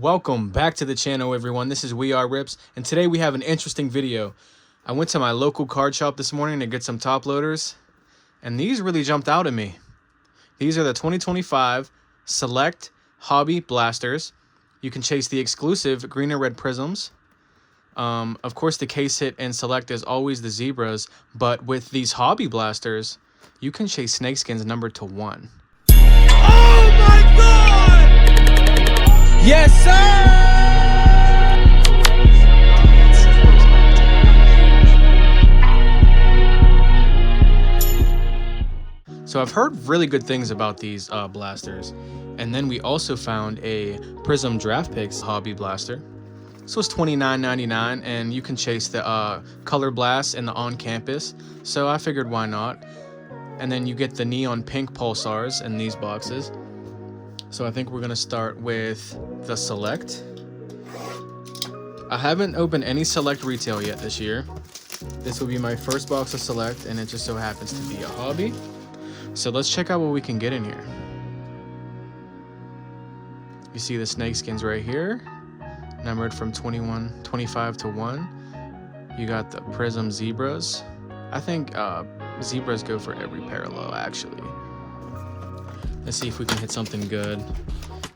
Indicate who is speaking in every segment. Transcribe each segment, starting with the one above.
Speaker 1: Welcome back to the channel, everyone. This is We Are Rips, and today we have an interesting video. I went to my local card shop this morning to get some top loaders, and these really jumped out at me. These are the 2025 Select Hobby Blasters. You can chase the exclusive green and red Prizms. Of course, the case hit and Select is always the Zebras, but with these Hobby Blasters, you can chase Snakeskins numbered to 1.
Speaker 2: Oh my God! Yes, sir!
Speaker 1: So I've heard really good things about these blasters. And then we also found a Prizm Draft Picks Hobby Blaster. So it's $29.99, and you can chase the Color Blast and the On Campus. So I figured, why not? And then you get the neon pink pulsars in these boxes. So I think we're gonna start with the Select. I haven't opened any Select retail yet this year. This will be my first box of Select, and it just so happens to be a hobby. So let's check out what we can get in here. You see the Snakeskins right here, numbered from 25 to 1. You got the Prizm Zebras. I think Zebras go for every parallel, actually. Let's see if we can hit something good.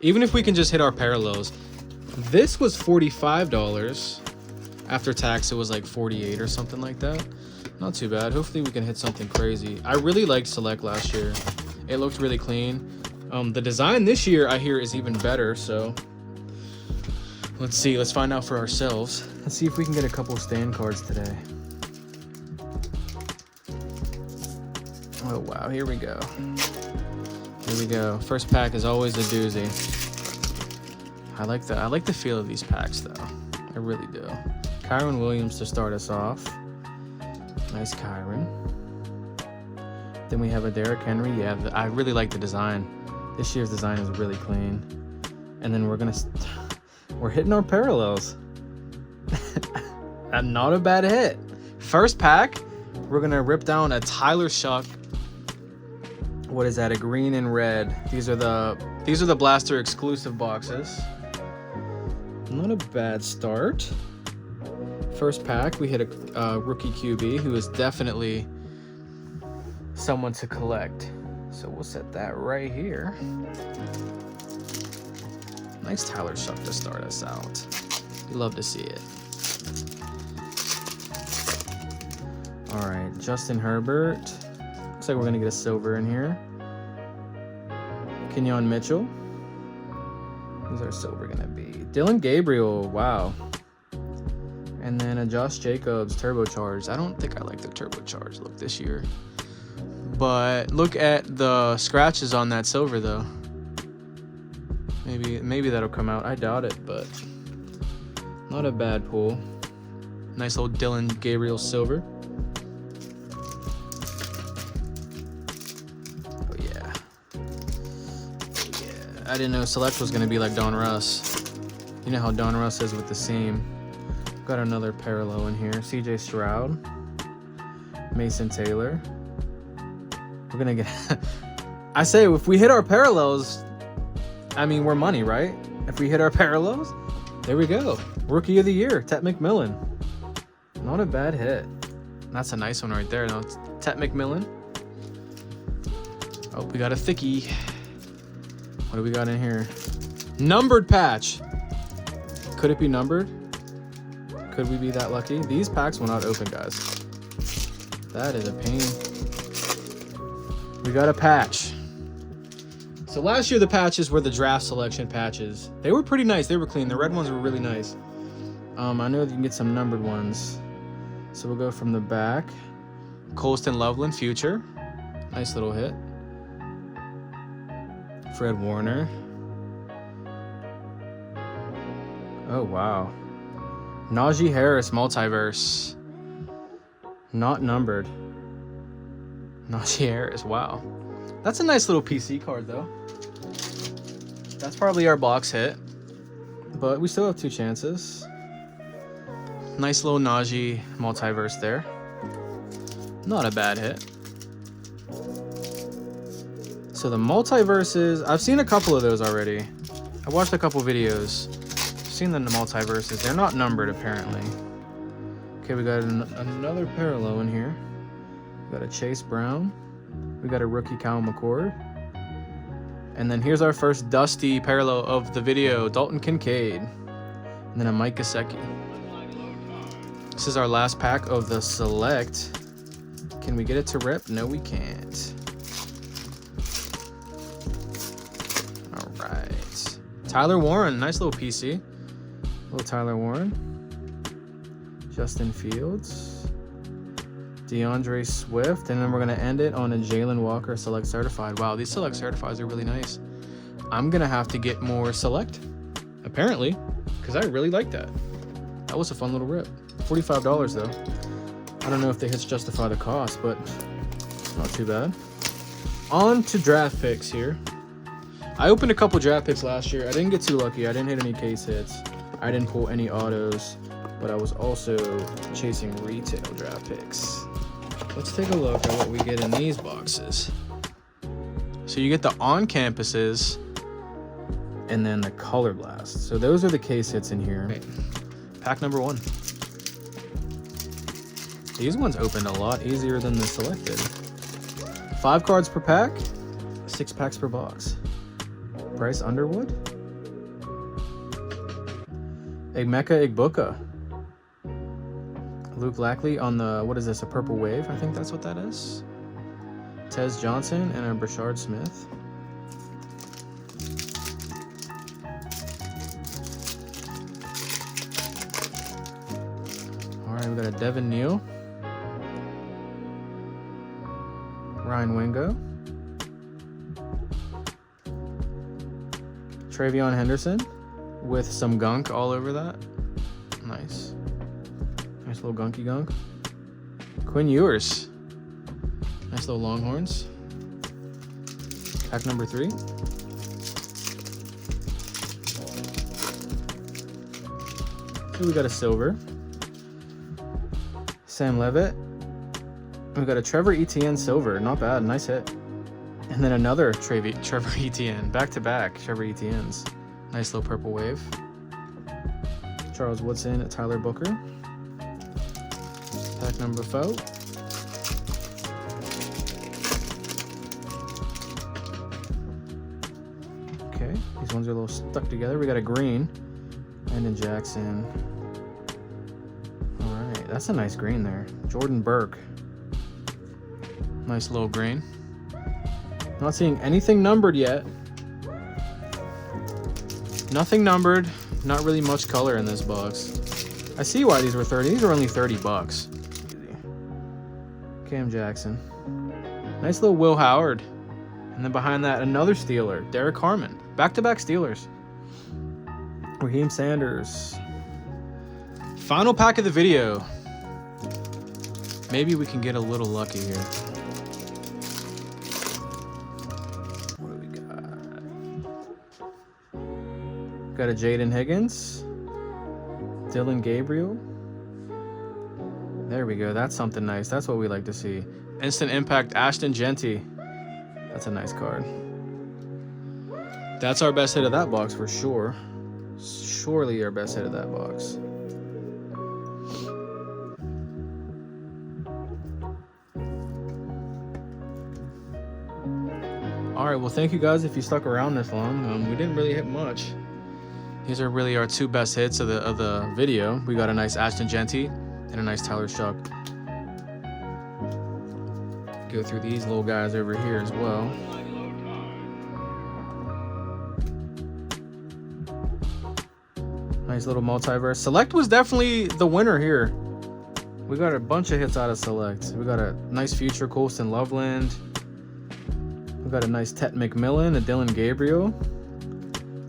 Speaker 1: Even if we can just hit our parallels. This was $45. After tax, it was like $48 or something like that. Not too bad. Hopefully we can hit something crazy. I really liked Select last year. It looked really clean. The design this year, I hear, is even better, so let's see. Let's find out for ourselves. Let's see if we can get a couple stand cards today. Oh, wow. Here we go. Here we go. First pack is always a doozy. I like the feel of these packs, though. I really do. Kyron Williams to start us off. Nice Kyron. Then we have a Derrick Henry. Yeah, I really like the design. This year's design is really clean. And then we're hitting our parallels. Not a bad hit. First pack, we're gonna rip down a Tyler Shuck. What is that? A green and red. These are the Blaster exclusive boxes. Not a bad start. First pack, we hit a rookie QB who is definitely someone to collect. So we'll set that right here. Nice Tyler Shuck to start us out. We love to see it. All right, Justin Herbert. Looks like we're gonna get a silver in here. Kenyon Mitchell. Who's our silver gonna be? Dylan Gabriel, wow. And then a Josh Jacobs turbocharged. I don't think I like the turbocharged look this year. But look at the scratches on that silver though. Maybe that'll come out. I doubt it, but not a bad pull. Nice old Dylan Gabriel silver. I didn't know Select was going to be like Don Russ. You know how Don Russ is with the seam. Got another parallel in here. CJ Stroud. Mason Taylor. We're going to get... I say, if we hit our parallels, I mean, we're money, right? If we hit our parallels, there we go. Rookie of the Year, Tet McMillan. Not a bad hit. That's a nice one right there. No, it's Tet McMillan. Oh, we got a thickie. What do we got in here? Numbered patch. Could it be numbered? Could we be that lucky? These packs will not open, guys. That is a pain. We got a patch. So last year the patches were the draft selection patches. They were pretty nice. They were clean. The red ones were really nice. I know that you can get some numbered ones. So we'll go from the back. Colston Loveland Future. Nice little hit. Fred Warner. Oh, wow. Najee Harris Multiverse. Not numbered. Najee Harris, wow. That's a nice little PC card, though. That's probably our box hit. But we still have 2 chances. Nice little Najee Multiverse there. Not a bad hit. So the multiverses, I've seen a couple of those already. I watched a couple videos. seen them in the multiverses. They're not numbered, apparently. Okay, we got another parallel in here. We got a Chase Brown. We got a rookie Cal McCord. And then here's our first dusty parallel of the video, Dalton Kincaid. And then a Mike Gesicki. This is our last pack of the Select. Can we get it to rip? No, we can't. All right. Tyler Warren, nice little PC. Little Tyler Warren. Justin Fields. DeAndre Swift. And then we're going to end it on a Jalen Walker Select Certified. Wow, these Select Certifieds are really nice. I'm going to have to get more Select, apparently, because I really like that. That was a fun little rip. $45 though. I don't know if the hits justify the cost, but it's not too bad. On to draft picks here. I opened a couple draft picks last year. I didn't get too lucky. I didn't hit any case hits. I didn't pull any autos, but I was also chasing retail draft picks. Let's take a look at what we get in these boxes. So you get the on-campuses and then the color blast. So those are the case hits in here. Okay. Pack number 1. These ones opened a lot easier than the selected. 5 cards per pack, 6 packs per box. Bryce Underwood. Emeka Egbuka. Luke Lackley on the, what is this, a purple wave? I think that's what that is. Tez Johnson and a Brashard Smith. All right, we got a Devin Neal. Ryan Wingo. Travion Henderson with some gunk all over that. Nice. Nice little gunky gunk. Quinn Ewers. Nice little Longhorns. Pack number 3. So we got a silver. Sam Levitt. We got a Trevor Etienne silver. Not bad. Nice hit. And then another Trevor Etienne. Back-to-back Trevor Etienne's. Nice little purple wave. Charles Woodson at Tyler Booker. Pack number 4. Okay, these ones are a little stuck together. We got a green. Landon Jackson. All right, that's a nice green there. Jordan Burke. Nice little green. Not seeing anything numbered yet. Nothing numbered. Not really much color in this box. I see why these were 30. These are only $30. Cam Jackson. Nice little Will Howard. And then behind that, another Steeler. Derek Harmon. Back-to-back Steelers. Raheem Sanders. Final pack of the video. Maybe we can get a little lucky here. What do we got? Got a Jaden Higgins. Dylan Gabriel. There we go. That's something nice. That's what we like to see. Instant Impact Ashton Genty. That's a nice card. That's our best hit of that box for sure. Surely our best hit of that box. Alright, well thank you guys if you stuck around this long. We didn't really hit much. These are really our 2 best hits of the video. We got a nice Ashton Genty and a nice Tyler Shuck. Go through these little guys over here as well. Nice little multiverse. Select was definitely the winner here. We got a bunch of hits out of Select. We got a nice future Colston Loveland. We got a nice Tet McMillan, a Dylan Gabriel.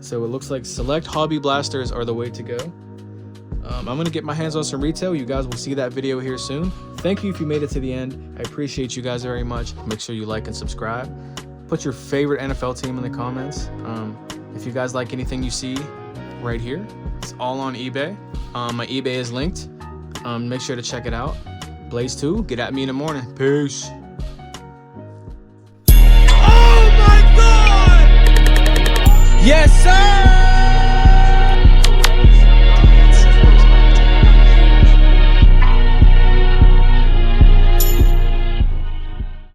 Speaker 1: So it looks like Select Hobby Blasters are the way to go. I'm going to get my hands on some retail. You guys will see that video here soon. Thank you if you made it to the end. I appreciate you guys very much. Make sure you like and subscribe. Put your favorite NFL team in the comments. If you guys like anything you see right here, it's all on eBay. My eBay is linked. Make sure to check it out. Blaze 2, get at me in the morning. Peace.
Speaker 2: Oh my God! Yes, sir!